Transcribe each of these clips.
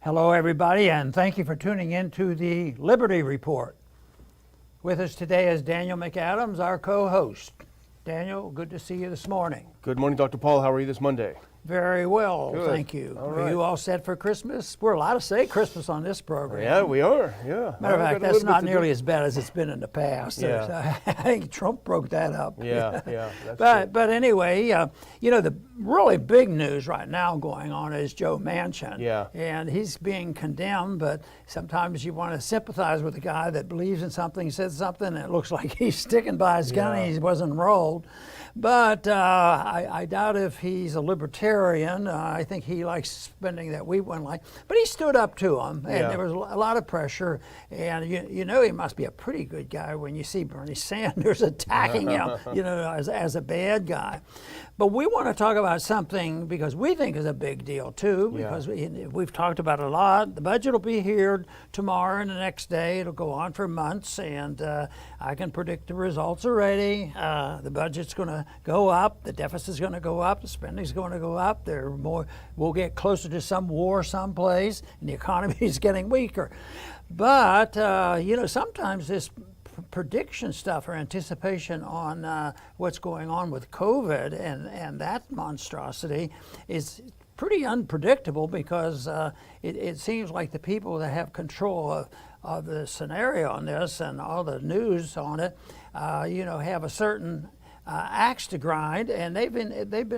Hello, everybody, and thank you for tuning in to the Liberty Report. With us today is Daniel McAdams, our co-host. Daniel, good to see you this morning. Good morning, Dr. Paul. How are you this Monday? Very well, Good. thank you. All Are right. you all set for Christmas? We're allowed to say Christmas on this program. Yeah, we are. Yeah. Matter of fact, that's not nearly as bad as it's been in the past. Yeah. I think Trump broke that up. Yeah, yeah. That's But anyway, the really big news right now going on is Joe Manchin. Yeah. And he's being condemned, but sometimes you want to sympathize with a guy that believes in something, says something, and it looks like he's sticking by his gun and he wasn't enrolled. But I doubt if he's a libertarian. I think he likes spending that wheat one life. But he stood up to him, and there was a lot of pressure. And you know he must be a pretty good guy when you see Bernie Sanders attacking him, as a bad guy. But we want to talk about something because we think is a big deal too, because we've talked about it a lot. The budget will be here tomorrow and the next day. It'll go on for months, and I can predict the results already. The budget's going to go up, the deficit's going to go up, the spending's going to go up. We'll get closer to some war someplace, and the economy is getting weaker. But sometimes this prediction stuff or anticipation on what's going on with COVID and that monstrosity is pretty unpredictable because it seems like the people that have control of the scenario on this and all the news on it, have a certain axe to grind, and they've been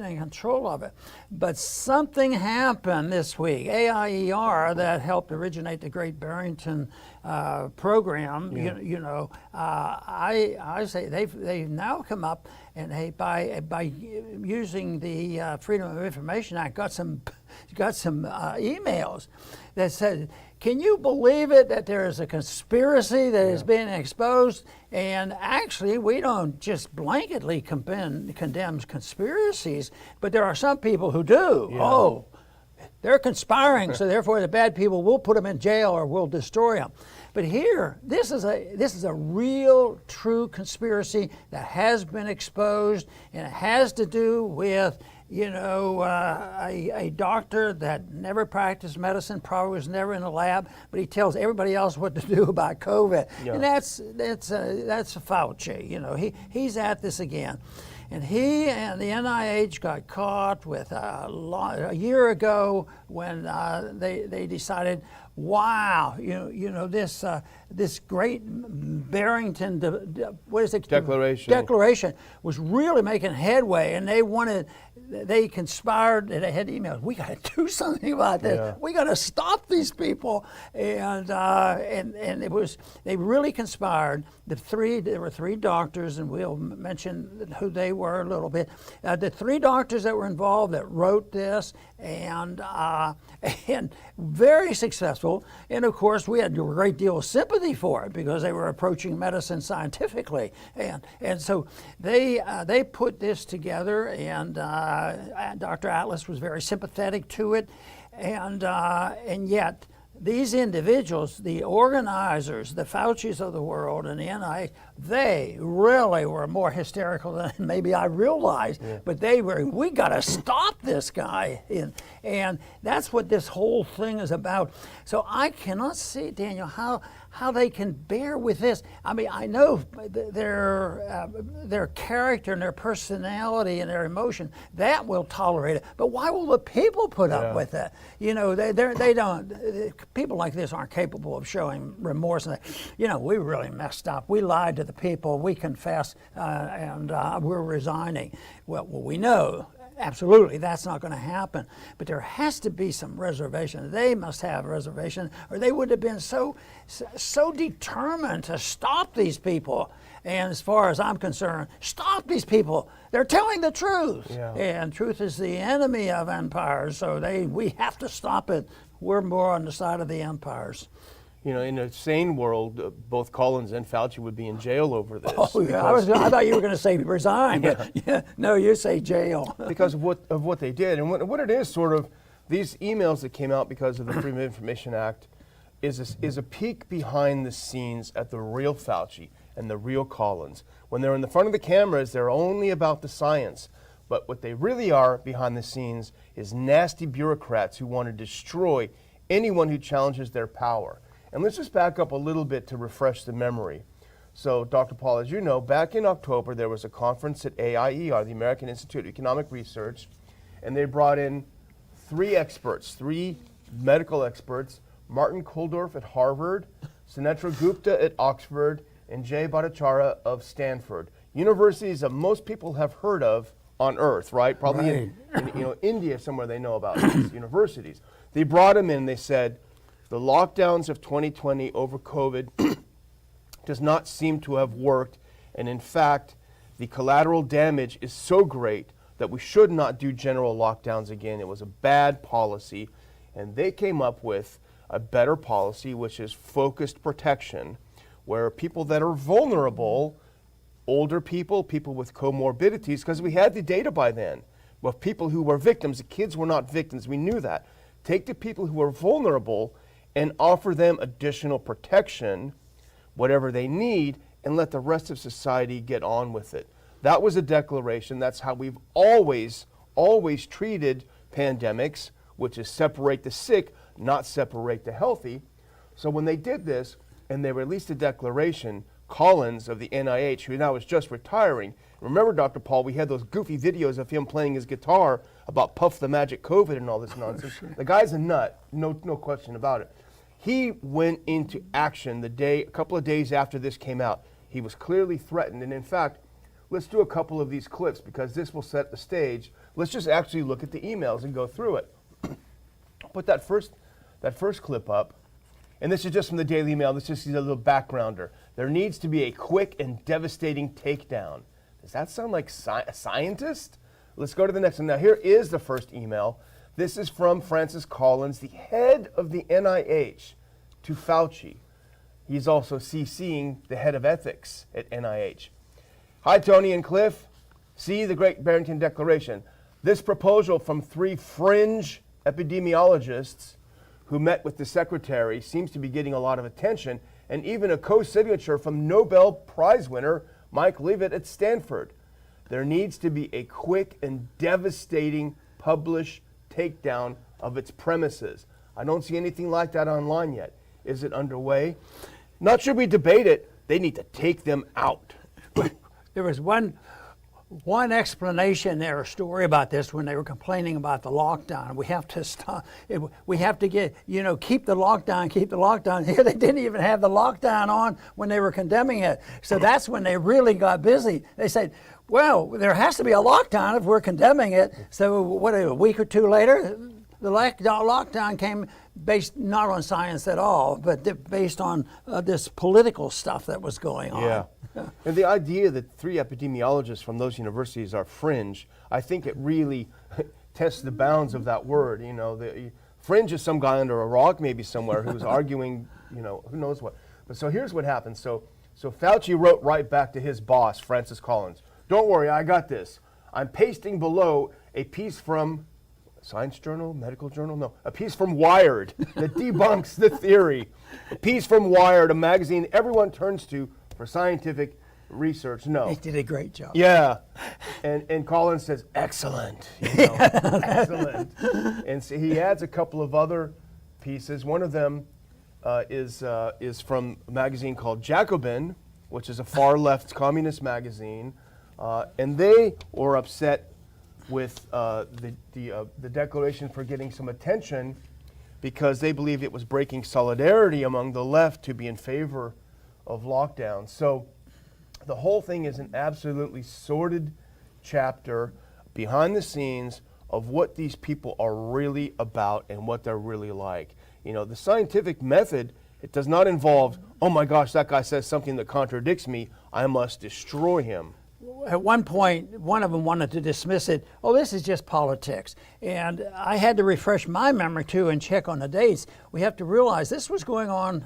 in control of it. But something happened this week. AIER, that helped originate the Great Barrington program. Yeah. I say they've now come up and by using the Freedom of Information Act, got some emails that said, can you believe it that there is a conspiracy that is being exposed? And actually, we don't just blanketly condemn conspiracies, but there are some people who do. Yeah. Oh, they're conspiring, so therefore the bad people, will put them in jail or we'll destroy them. But here, this is a real, true conspiracy that has been exposed, and it has to do with a doctor that never practiced medicine, probably was never in a lab, but he tells everybody else what to do about COVID. Yeah. And that's Fauci. He's at this again. And he and the NIH got caught with a year ago when they decided, wow, this great Barrington Declaration was really making headway, and they conspired, and they had emails. We got to do something about this. Yeah. We got to stop these people, and they really conspired. There were three doctors, and we'll mention who they were a little bit. The three doctors that were involved that wrote this, and very successful. And of course, we had a great deal of sympathy for it because they were approaching medicine scientifically, and so they put this together, and Dr. Atlas was very sympathetic to it, and yet these individuals, the organizers, the Faucis of the world and the NIH, they really were more hysterical than maybe I realized. Yeah. But we got to stop this guy. And that's what this whole thing is about. So I cannot see, Daniel, how they can bear with this. I mean, I know their character and their personality and their emotion, that will tolerate it. But why will the people put up with it? They don't. People like this aren't capable of showing remorse. And we really messed up. We lied to the people. We confess, and we're resigning. Well, we know. Absolutely, that's not going to happen. But there has to be some reservation. They must have reservation, or they would have been so determined to stop these people. And as far as I'm concerned, stop these people. They're telling the truth. Yeah. And truth is the enemy of empires, so we have to stop it. We're more on the side of the empires. In a sane world, both Collins and Fauci would be in jail over this. Oh, yeah. I thought you were going to say resign, but no, you say jail. Because of what they did. And what it is, sort of, these emails that came out because of the Freedom of Information Act is a peek behind the scenes at the real Fauci and the real Collins. When they're in the front of the cameras, they're only about the science. But what they really are behind the scenes is nasty bureaucrats who want to destroy anyone who challenges their power. And let's just back up a little bit to refresh the memory. So, Dr. Paul, as you know, back in October, there was a conference at AIER, the American Institute of Economic Research, and they brought in three medical experts, Martin Kulldorff at Harvard, Sunetra Gupta at Oxford, and Jay Bhattacharya of Stanford. Universities that most people have heard of on Earth, right? Probably in India somewhere they know about these universities. They brought them in and they said, the lockdowns of 2020 over COVID does not seem to have worked, and in fact, the collateral damage is so great that we should not do general lockdowns again. It was a bad policy, and they came up with a better policy, which is focused protection, where people that are vulnerable, older people, people with comorbidities, because we had the data by then, with people who were victims, the kids were not victims, we knew that. Take the people who are vulnerable and offer them additional protection, whatever they need, and let the rest of society get on with it. That was a declaration. That's how we've always treated pandemics, which is separate the sick, not separate the healthy. So when they did this, and they released a declaration, Collins of the NIH, who now is just retiring, remember, Dr. Paul, we had those goofy videos of him playing his guitar about Puff the Magic COVID and all this nonsense. The guy's a nut, no question about it. He went into action a couple of days after this came out. He was clearly threatened, and in fact, let's do a couple of these clips because this will set the stage. Let's just actually look at the emails and go through it. Put that first clip up, and this is just from the Daily Mail. This is a little backgrounder. There needs to be a quick and devastating takedown. Does that sound like a scientist? Let's go to the next one. Now here is the first email. This is from Francis Collins, the head of the NIH, to Fauci. He's also CCing the head of ethics at NIH. Hi, Tony and Cliff. See the Great Barrington Declaration. This proposal from 3 fringe epidemiologists who met with the secretary seems to be getting a lot of attention, and even a co-signature from Nobel Prize winner Mike Leavitt at Stanford. There needs to be a quick and devastating published takedown of its premises. I don't see anything like that online yet. Is it underway? Not should we debate it. They need to take them out. There was one explanation there, a story about this when they were complaining about the lockdown. We have to stop. We have to keep the lockdown. Here they didn't even have the lockdown on when they were condemning it. So that's when they really got busy. They said, well, there has to be a lockdown if we're condemning it. So what, a week or two later, the lockdown came based not on science at all, but based on this political stuff that was going on. Yeah. And the idea that 3 epidemiologists from those universities are fringe, I think it really tests the bounds of that word. Fringe is some guy under a rock maybe somewhere who's arguing, who knows what. But so here's what happened. So Fauci wrote right back to his boss, Francis Collins. Don't worry, I got this. I'm pasting below a piece from Science Journal, Medical Journal? No, a piece from Wired that debunks the theory. A piece from Wired, a magazine everyone turns to for scientific research. No. He did a great job. Yeah. And Collins says, excellent. Excellent. And so he adds a couple of other pieces. One of them is from a magazine called Jacobin, which is a far left communist magazine. And they were upset with the declaration for getting some attention because they believed it was breaking solidarity among the left to be in favor of lockdown. So the whole thing is an absolutely sordid chapter behind the scenes of what these people are really about and what they're really like. The scientific method, it does not involve, oh my gosh, that guy says something that contradicts me, I must destroy him. At one point, one of them wanted to dismiss it. Oh, this is just politics. And I had to refresh my memory, too, and check on the dates. We have to realize this was going on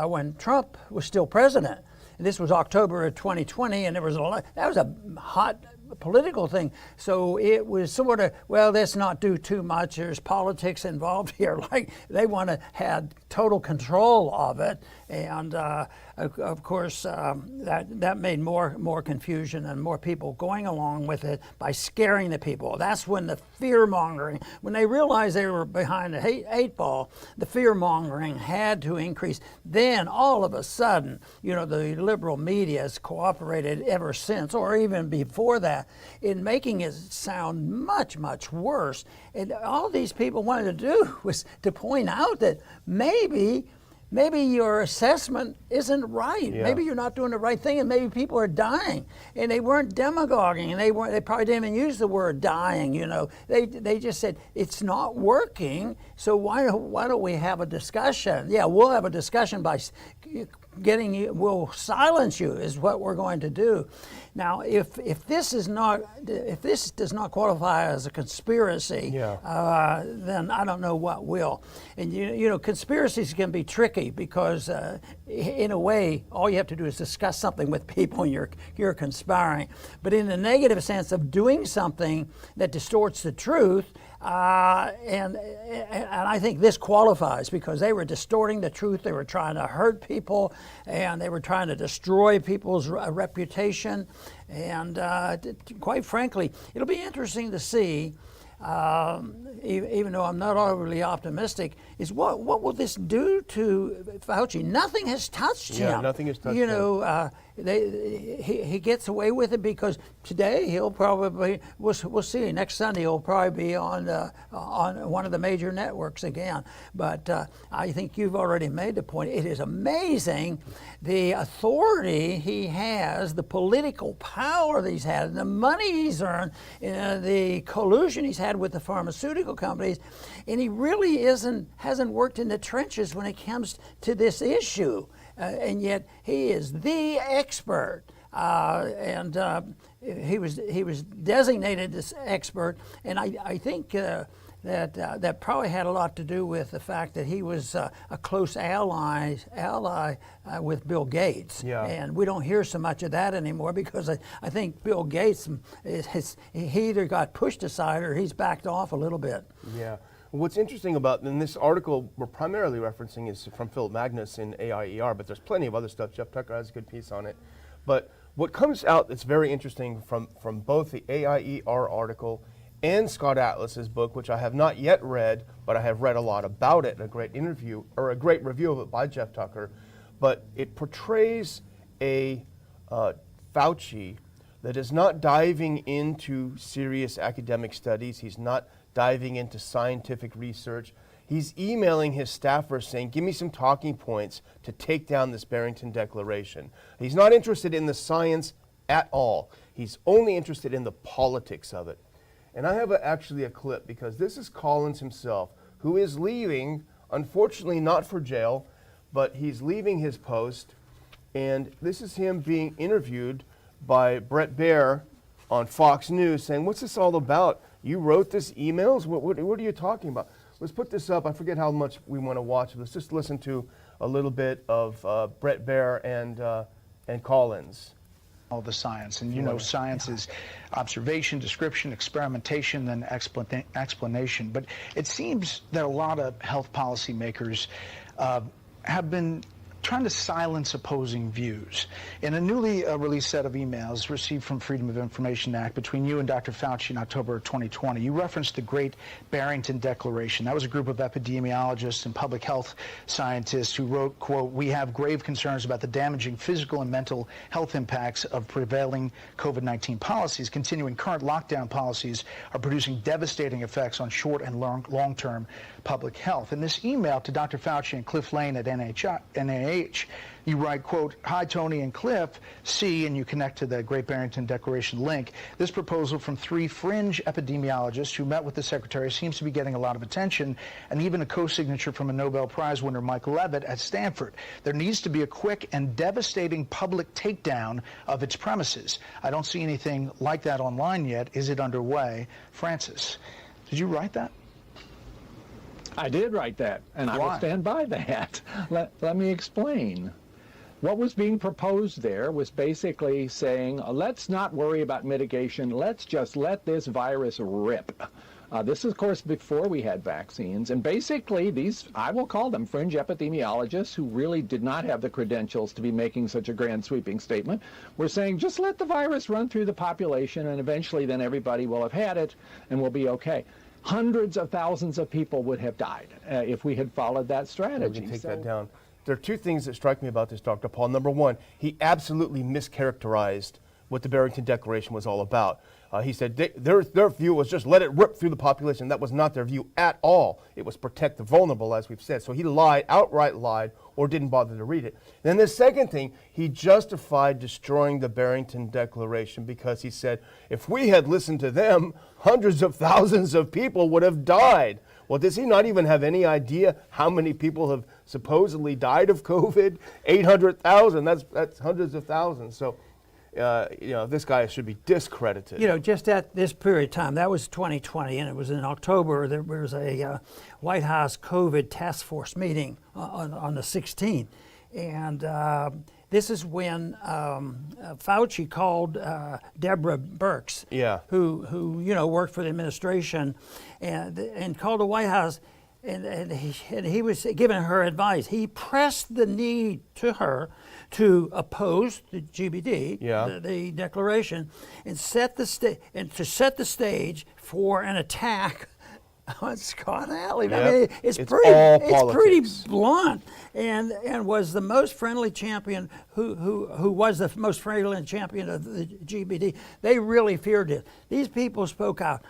when Trump was still president. And this was October of 2020, and that was a hot political thing. So it was sort of, well, let's not do too much. There's politics involved here. Like they want to have total control of it, and of course that made more confusion and more people going along with it by scaring the people. That's when the fear mongering, when they realized they were behind the eight ball, the fear mongering had to increase. Then all of a sudden, the liberal media has cooperated ever since, or even before that, in making it sound much, much worse. And all these people wanted to do was to point out that maybe your assessment isn't right. Yeah. Maybe you're not doing the right thing, and maybe people are dying. And they weren't demagoguing, and they probably didn't even use the word dying. They just said it's not working. So why don't we have a discussion? Yeah, we'll have a discussion by getting you. We'll silence you is what we're going to do. Now, if this does not qualify as a conspiracy, then I don't know what will. And conspiracies can be tricky because, in a way, all you have to do is discuss something with people, and you're conspiring. But in the negative sense of doing something that distorts the truth, and I think this qualifies because they were distorting the truth. They were trying to hurt people, and they were trying to destroy people's reputation. And quite frankly, it'll be interesting to see, even though I'm not overly optimistic, is what will this do to Fauci? Nothing has touched him. Yeah, nothing has touched him. He gets away with it because today he'll probably, we'll see, next Sunday he'll probably be on one of the major networks again. But I think you've already made the point. It is amazing the authority he has, the political power that he's had, and the money he's earned, the collusion he's had with the pharmaceutical companies, and he really hasn't worked in the trenches when it comes to this issue. And yet he is the expert, and he was designated this expert. And I think that probably had a lot to do with the fact that he was a close ally with Bill Gates. Yeah. And we don't hear so much of that anymore because I think Bill Gates he either got pushed aside or he's backed off a little bit. Yeah. What's interesting about, and this article we're primarily referencing is from Philip Magnus in AIER, but there's plenty of other stuff. Jeff Tucker has a good piece on it. But what comes out that's very interesting from both the AIER article and Scott Atlas's book, which I have not yet read, but I have read a lot about it, and a great interview, or a great review of it by Jeff Tucker, but it portrays a Fauci that is not diving into serious academic studies. He's not diving into scientific research. He's emailing his staffers saying, give me some talking points to take down this Barrington Declaration. He's not interested in the science at all. He's only interested in the politics of it. And I have actually a clip because this is Collins himself, who is leaving, unfortunately not for jail, but he's leaving his post. And this is him being interviewed by Bret Baier on Fox News saying, what's this all about? You wrote this emails? What are you talking about? Let's put this up. I forget how much we want to watch. Let's just listen to a little bit of Bret Baier and Collins. All the science, and science is observation, description, experimentation, then explanation. But it seems that a lot of health policy makers have been trying to silence opposing views. In a newly released set of emails received from Freedom of Information Act between you and Dr. Fauci in October of 2020, you referenced the Great Barrington Declaration. That was a group of epidemiologists and public health scientists who wrote, quote, we have grave concerns about the damaging physical and mental health impacts of prevailing COVID-19 policies. Continuing current lockdown policies are producing devastating effects on short and long-term public health. In this email to Dr. Fauci and Cliff Lane at NIH, you write, quote, hi, Tony and Cliff, see, and you connect to the Great Barrington Declaration link. This proposal from 3 fringe epidemiologists who met with the secretary seems to be getting a lot of attention, and even a co-signature from a Nobel Prize winner, Mike Levitt, at Stanford. There needs to be a quick and devastating public takedown of its premises. I don't see anything like that online yet. Is it underway? Francis, did you write that? I did write that, and I will stand by that. Let me explain. What was being proposed there was basically saying, let's not worry about mitigation, let's just let this virus rip. This is, of course, before we had vaccines, and basically these, I will call them fringe epidemiologists who really did not have the credentials to be making such a grand sweeping statement, were saying, just let the virus run through the population and eventually then everybody will have had it and we'll be okay. Hundreds of thousands of people would have died if we had followed that strategy. We can take that down. There are two things that strike me about this, Dr. Paul. Number one, he absolutely mischaracterized what the Barrington Declaration was all about. He said their view was just let it rip through the population. That was not their view at all. It was protect the vulnerable, as we've said. So he lied, outright lied, or didn't bother to read it. Then the second thing, he justified destroying the Barrington Declaration because he said, if we had listened to them, hundreds of thousands of people would have died. Well, does he not even have any idea how many people have supposedly died of COVID? 800,000, that's hundreds of thousands. So, this guy should be discredited. Just at this period of time, that was 2020, and it was in October, there was a White House COVID task force meeting on the 16th. And this is when Fauci called Deborah Birx, who worked for the administration, and called the White House, and he was giving her advice. He pressed the need to her to oppose the GBD, the declaration, and set the stage for an attack on Scott Alley. Yep. I mean, it's pretty blunt, and was the most friendly champion who was the most friendly champion of the GBD. They really feared it. These people spoke out.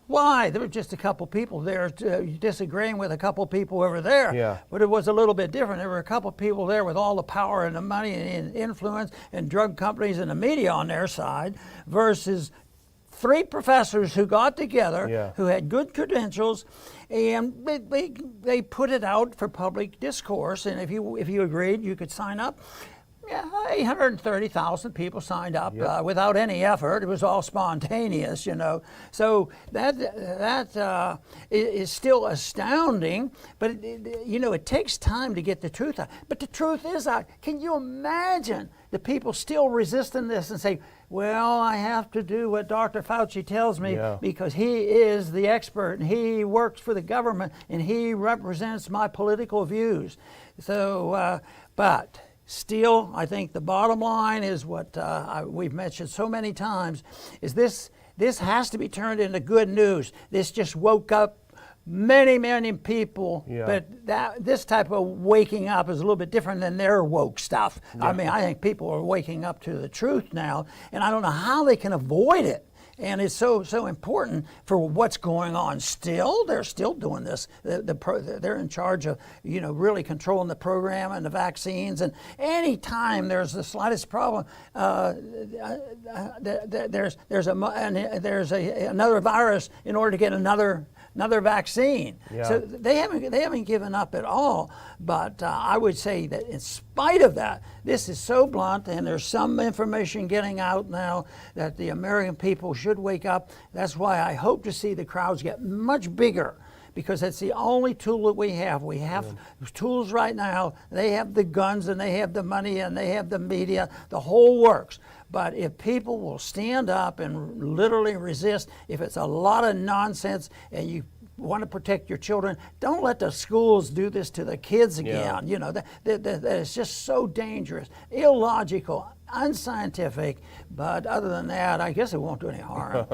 Why? There were just a couple people there disagreeing with a couple people over there. Yeah. But it was a little bit different. There were a couple people there with all the power and the money and influence and drug companies and the media on their side versus 3 professors who got together, who had good credentials, and they put it out for public discourse. And if you agreed, you could sign up. 830,000 people signed up without any effort. It was all spontaneous, So that is still astounding. But it takes time to get the truth out. But the truth is out. Can you imagine the people still resisting this and say, well, I have to do what Dr. Fauci tells me because he is the expert and he works for the government and he represents my political views. So, but still, I think the bottom line is what we've mentioned so many times, is this has to be turned into good news. This just woke up many people, but this type of waking up is a little bit different than their woke stuff. I mean, I think people are waking up to the truth now, and I don't know how they can avoid it. And it's so important for what's going on. Still, they're still doing this. They're in charge of really controlling the program and the vaccines. And any time there's the slightest problem, there's another virus in order to get another vaccine. So they haven't given up at all. But I would say that in spite of that, this is so blunt, and there's some information getting out now that the American people should wake up. That's why I hope to see the crowds get much bigger, because that's the only tool that we have. We have tools right now. They have the guns, and they have the money, and they have the media, the whole works. But if people will stand up and literally resist, if it's a lot of nonsense and you want to protect your children, don't let the schools do this to the kids again. That is just so dangerous, illogical, unscientific. But other than that, I guess it won't do any harm.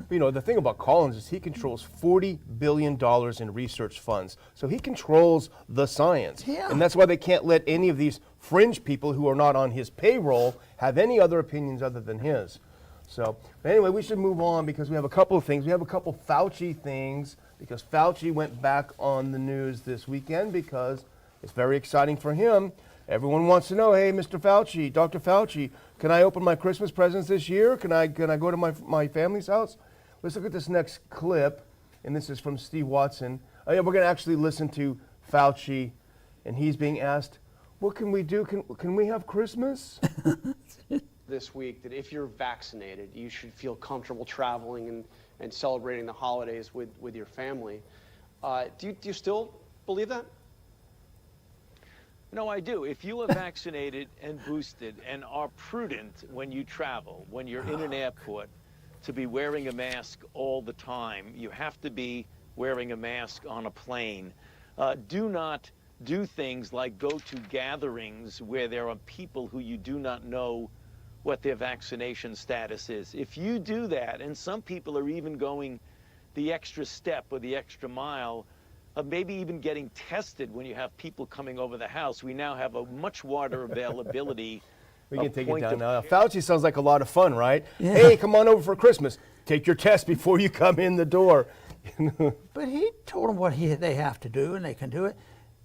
The thing about Collins is he controls $40 billion in research funds. So he controls the science. And that's why they can't let any of these fringe people who are not on his payroll have any other opinions other than his. So, but anyway, we should move on because we have a couple of things. We have a couple Fauci things because Fauci went back on the news this weekend because it's very exciting for him. Everyone wants to know, hey, Mr. Fauci, Dr. Fauci, can I open my Christmas presents this year? Can I go to my family's house? Let's look at this next clip, and this is from Steve Watson. We're going to actually listen to Fauci, and he's being asked, what can we do? Can we have Christmas? This week that if you're vaccinated, you should feel comfortable traveling and celebrating the holidays with your family. Do you still believe that? No, I do. If you are vaccinated and boosted and are prudent when you travel, when you're in an airport, to be wearing a mask all the time, you have to be wearing a mask on a plane. Do not do things like go to gatherings where there are people who you do not know what their vaccination status is. If you do that, and some people are even going the extra step or the extra mile of maybe even getting tested when you have people coming over the house, we now have a much wider availability. We can take it point down of now. care. Fauci sounds like a lot of fun, right? Hey, come on over for Christmas. Take your test before you come in the door. But he told them what they have to do, and they can do it.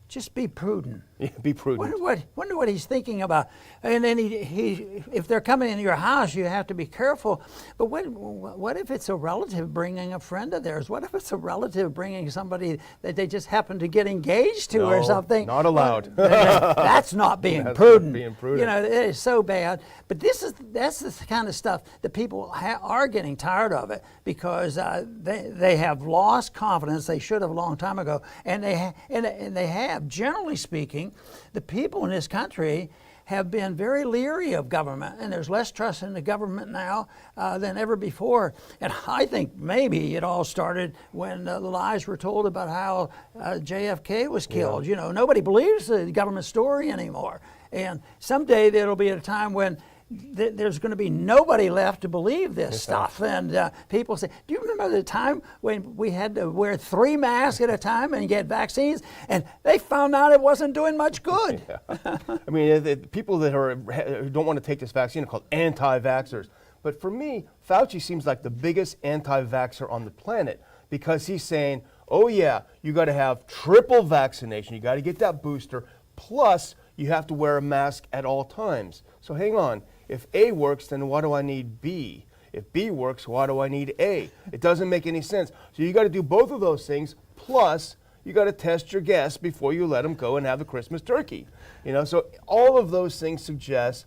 Just be prudent. Yeah, be prudent. Wonder what he's thinking about. And then if they're coming into your house, you have to be careful. But what if it's a relative bringing a friend of theirs? What if it's a relative bringing somebody that they just happen to get engaged to or No, something? not allowed. That's not being That's prudent. not being prudent. You know, it is so bad. But that's the kind of stuff that people are getting tired of it because they have lost confidence. They should have a long time ago, and they have. Generally speaking, the people in this country have been very leery of government, and there's less trust in the government now than ever before. And I think maybe it all started when the lies were told about how JFK was killed. You know, nobody believes the government story anymore. And someday there'll be a time when there's going to be nobody left to believe this stuff. And people say, do you remember the time when we had to wear 3 masks at a time and get vaccines? And they found out it wasn't doing much good. I mean, the people who don't want to take this vaccine are called anti-vaxxers. But for me, Fauci seems like the biggest anti-vaxxer on the planet because he's saying, oh yeah, you got to have triple vaccination. You got to get that booster. Plus, you have to wear a mask at all times. So hang on. If A works, then why do I need B? If B works, why do I need A? It doesn't make any sense. So you got to do both of those things. Plus, you got to test your guests before you let them go and have a Christmas turkey. You know, so all of those things suggest,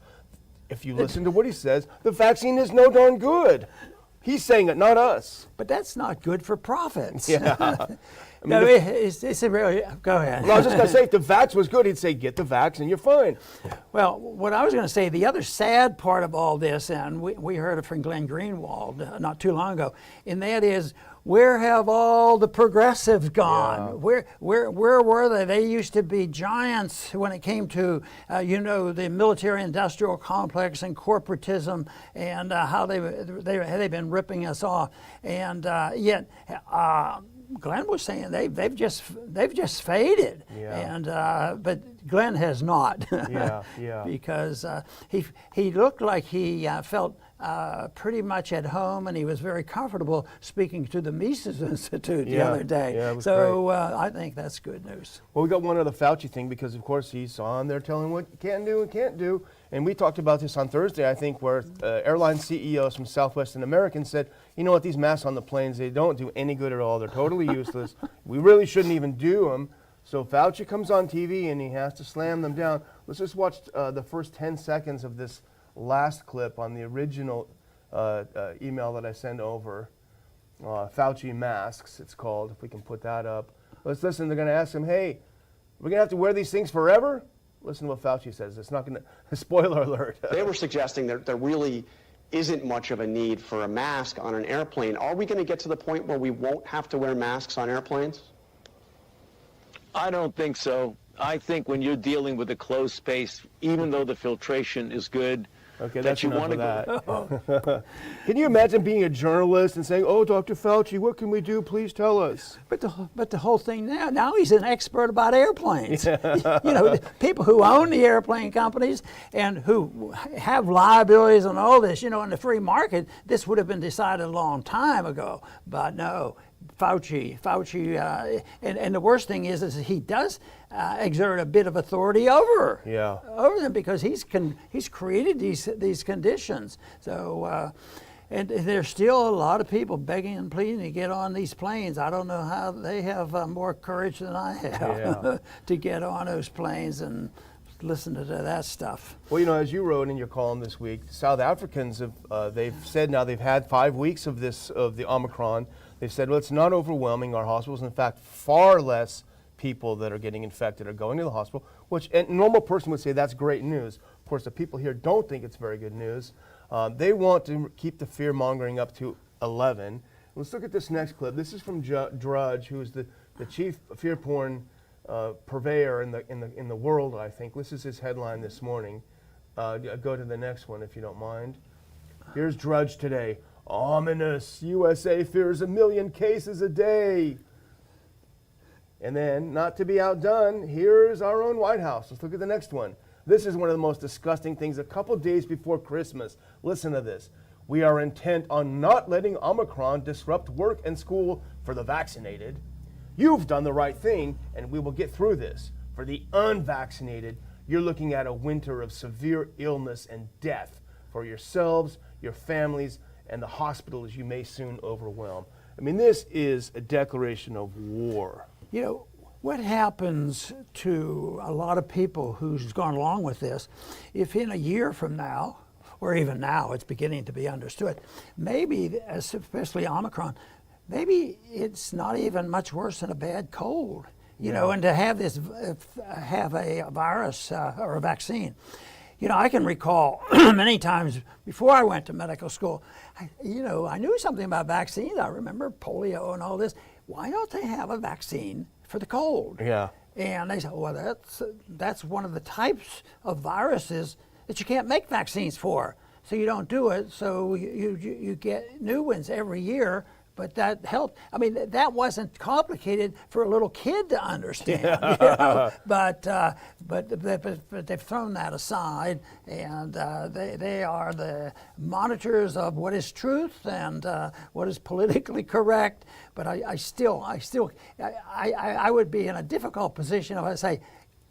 if you listen to what he says, the vaccine is no darn good. He's saying it, not us. But that's not good for profits. Yeah. I mean, No, it's a really, go ahead. well, I was just going to say, if the vax was good, he'd say, get the vax and you're fine. Well, what I was going to say, the other sad part of all this, and we heard it from Glenn Greenwald not too long ago, and that is, where have all the progressives gone? Yeah. Where were they? They used to be giants when it came to, the military-industrial complex and corporatism and how they've been ripping us off, and yet. Glenn was saying they've just faded, Yeah. and but Glenn has not. Yeah. Because he looked like he felt pretty much at home, and he was very comfortable speaking to the Mises Institute the other day. Yeah, it was so I think that's good news. Well, we got one other Fauci thing because, of course, he's on there telling what you can do and can't do. And we talked about this on Thursday, I think, where airline CEOs from Southwest and American said, you know what, these masks on the planes, they don't do any good at all. They're totally useless. We really shouldn't even do them. So Fauci comes on TV and he has to slam them down. Let's just watch the first 10 seconds of this last clip on the original email that I sent over. Fauci Masks, it's called, if we can put that up. Let's listen. They're going to ask him, hey, we're going to have to wear these things forever? Listen to what Fauci says. It's not going to, spoiler alert. They were suggesting that there really isn't much of a need for a mask on an airplane. Are we going to get to the point where we won't have to wear masks on airplanes? I don't think so. I think when you're dealing with a closed space, even though the filtration is good, Okay, that that's you enough want of to that. Can you imagine being a journalist and saying, oh, Dr. Fauci, what can we do? Please tell us. But the whole thing now he's an expert about airplanes. The people who own the airplane companies and who have liabilities and all this, in the free market, this would have been decided a long time ago. But no, Fauci, and the worst thing is he does exert a bit of authority over them because he's created these conditions. So. And there's still a lot of people begging and pleading to get on these planes. I don't know how they have more courage than I have to get on those planes and listen to that stuff. Well, as you wrote in your column this week, South Africans have they've said now they've had 5 weeks of the Omicron. They've said, well, it's not overwhelming our hospitals. In fact, far less people that are getting infected are going to the hospital, which a normal person would say that's great news. Of course, the people here don't think it's very good news. They want to keep the fear mongering up to 11. Let's look at this next clip. This is from Drudge, who is the chief fear porn purveyor in the world, I think. This is his headline this morning. Go to the next one if you don't mind. Here's Drudge today. Ominous. USA fears 1 million cases a day. And then, not to be outdone, here's our own White House. Let's look at the next one. This is one of the most disgusting things. A couple days before Christmas, listen to this. We are intent on not letting Omicron disrupt work and school for the vaccinated. You've done the right thing, and we will get through this. For the unvaccinated, you're looking at a winter of severe illness and death for yourselves, your families, and the hospitals you may soon overwhelm. I mean, this is a declaration of war. You know, what happens to a lot of people who's gone along with this, if in a year from now, or even now, it's beginning to be understood, maybe, especially Omicron, maybe it's not even much worse than a bad cold, you know, and to have this, have a virus or a vaccine. You know, I can recall many times before I went to medical school, I knew something about vaccines. I remember polio and all this. Why don't they have a vaccine for the cold? Yeah. And they said, well, that's one of the types of viruses that you can't make vaccines for. So you don't do it, so you get new ones every year. But that helped. I mean, that wasn't complicated for a little kid to understand. You know? But they've thrown that aside, and they are the monitors of what is truth and what is politically correct. But I would be in a difficult position if I say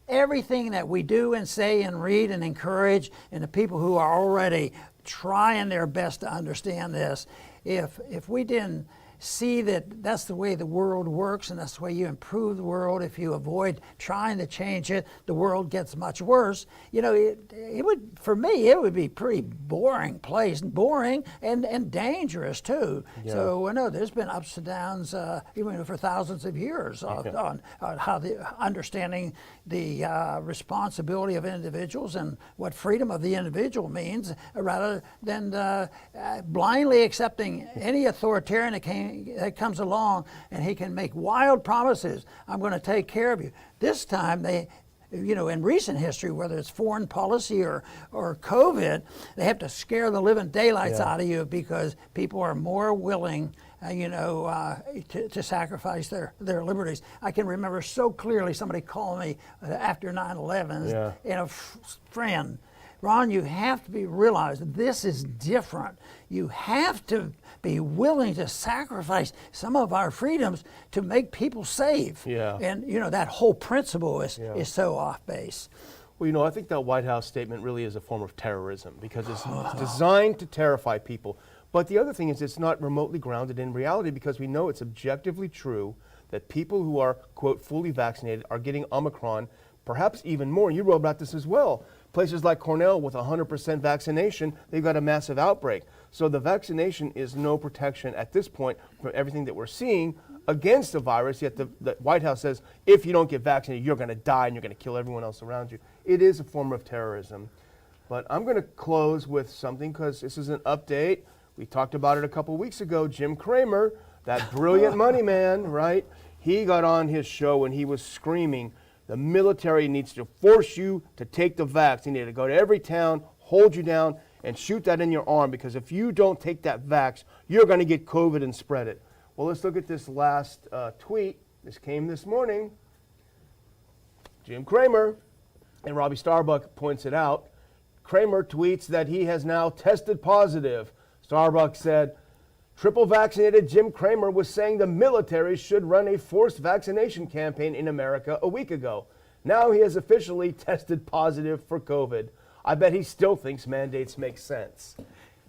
everything that we do and say and read and encourage, and the people who are already trying their best to understand this. If we didn't see that that's the way the world works and that's the way you improve the world, if you avoid trying to change it, the world gets much worse. You know, it would, for me, it would be a pretty boring place, boring and dangerous too. Yeah. So I know there's been ups and downs, even for thousands of years on how the understanding the responsibility of individuals and what freedom of the individual means, rather than blindly accepting any authoritarian that comes along and he can make wild promises. I'm going to take care of you. This time they, you know, in recent history, whether it's foreign policy or COVID, they have to scare the living daylights out of you because people are more willing to sacrifice their liberties. I can remember so clearly somebody called me after 9/11, and a friend, Ron, you have to realize that this is different. You have to be willing to sacrifice some of our freedoms to make people safe. Yeah. And you know, that whole principle is so off base. Well, you know, I think that White House statement really is a form of terrorism because it's designed to terrify people. But the other thing is it's not remotely grounded in reality because we know it's objectively true that people who are, quote, fully vaccinated are getting Omicron, perhaps even more. You wrote about this as well. Places like Cornell with 100% vaccination, they've got a massive outbreak. So the vaccination is no protection at this point from everything that we're seeing against the virus, yet the White House says, if you don't get vaccinated, you're going to die and you're going to kill everyone else around you. It is a form of terrorism. But I'm going to close with something because this is an update. We talked about it a couple weeks ago. Jim Cramer, that brilliant money man, right? He got on his show and he was screaming, the military needs to force you to take the vax. They need to go to every town, hold you down, and shoot that in your arm because if you don't take that vax, you're going to get COVID and spread it. Well, let's look at this last tweet. This came this morning. Jim Cramer, and Robbie Starbuck points it out. Cramer tweets that he has now tested positive. Starbuck said, triple vaccinated Jim Cramer was saying the military should run a forced vaccination campaign in America a week ago. Now he has officially tested positive for COVID. I bet he still thinks mandates make sense.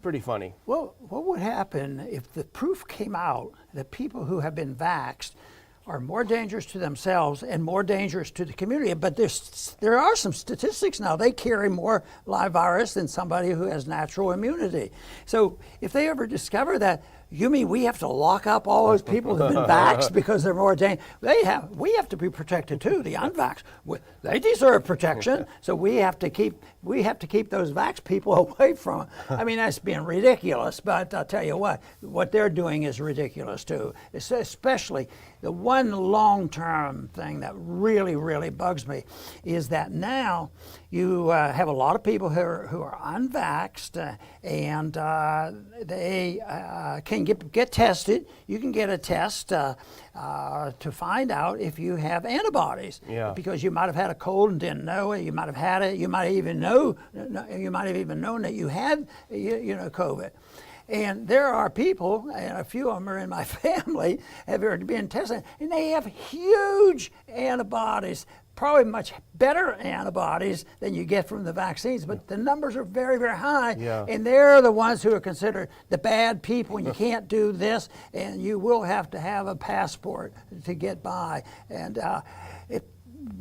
Pretty funny. Well, what would happen if the proof came out that people who have been vaxxed are more dangerous to themselves and more dangerous to the community? But there are some statistics now. They carry more live virus than somebody who has natural immunity. So if they ever discover that, You mean we have to lock up all those people who've been vaxxed because they're more dangerous? We have to be protected too. The unvaxxed, they deserve protection. So we have to keep those vaxxed people away from it. I mean, that's being ridiculous. But I'll tell you what they're doing is ridiculous too. Especially the one long-term thing that really, really bugs me is that now you have a lot of people who are unvaxxed and they can get tested. You can get a test to find out if you have antibodies. Yeah. Because you might have had a cold and didn't know it. You might have had it. You might have even known that you had COVID. And there are people, and a few of them are in my family, have been tested, and they have huge antibodies, probably much better antibodies than you get from the vaccines, but the numbers are very, very high. Yeah. And they're the ones who are considered the bad people, and you can't do this, and you will have to have a passport to get by. And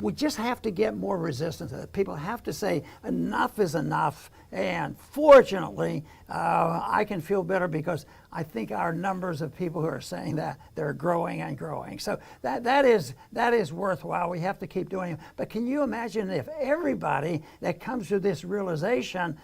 we just have to get more resistance. People have to say enough is enough. And fortunately, I can feel better because I think our numbers of people who are saying that, they're growing and growing. So that is worthwhile. We have to keep doing it. But can you imagine if everybody that comes to this realization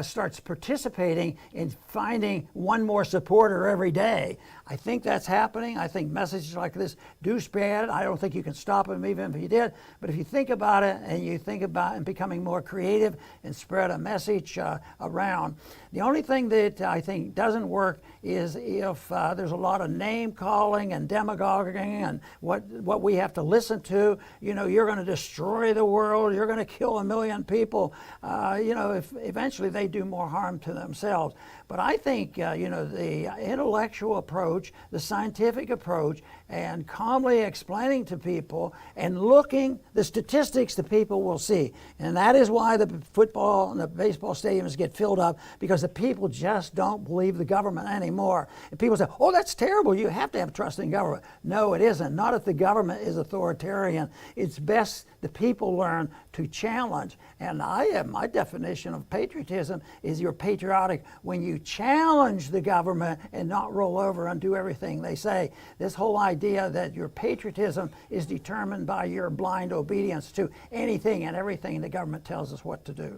starts participating in finding one more supporter every day? I think that's happening. I think messages like this do spread. I don't think you can stop them even if you did. But if you think about it and you think about and becoming more creative and spread a message around, the only thing that I think doesn't work is if there's a lot of name calling and demagoguing and what we have to listen to. You're going to destroy the world. You're going to kill 1 million people. If eventually they do more harm to themselves. But I think, the intellectual approach, the scientific approach, and calmly explaining to people and looking the statistics the people will see. And that is why the football and the baseball stadiums get filled up, because the people just don't believe the government anymore. And people say, oh, that's terrible. You have to have trust in government. No, it isn't. Not if the government is authoritarian. It's best the people learn to challenge. And my definition of patriotism is you're patriotic when you challenge the government and not roll over and do everything they say. This whole idea that your patriotism is determined by your blind obedience to anything and everything the government tells us what to do.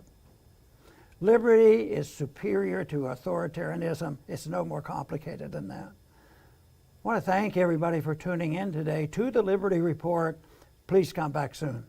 Liberty is superior to authoritarianism. It's no more complicated than that. I want to thank everybody for tuning in today to the Liberty Report. Please come back soon.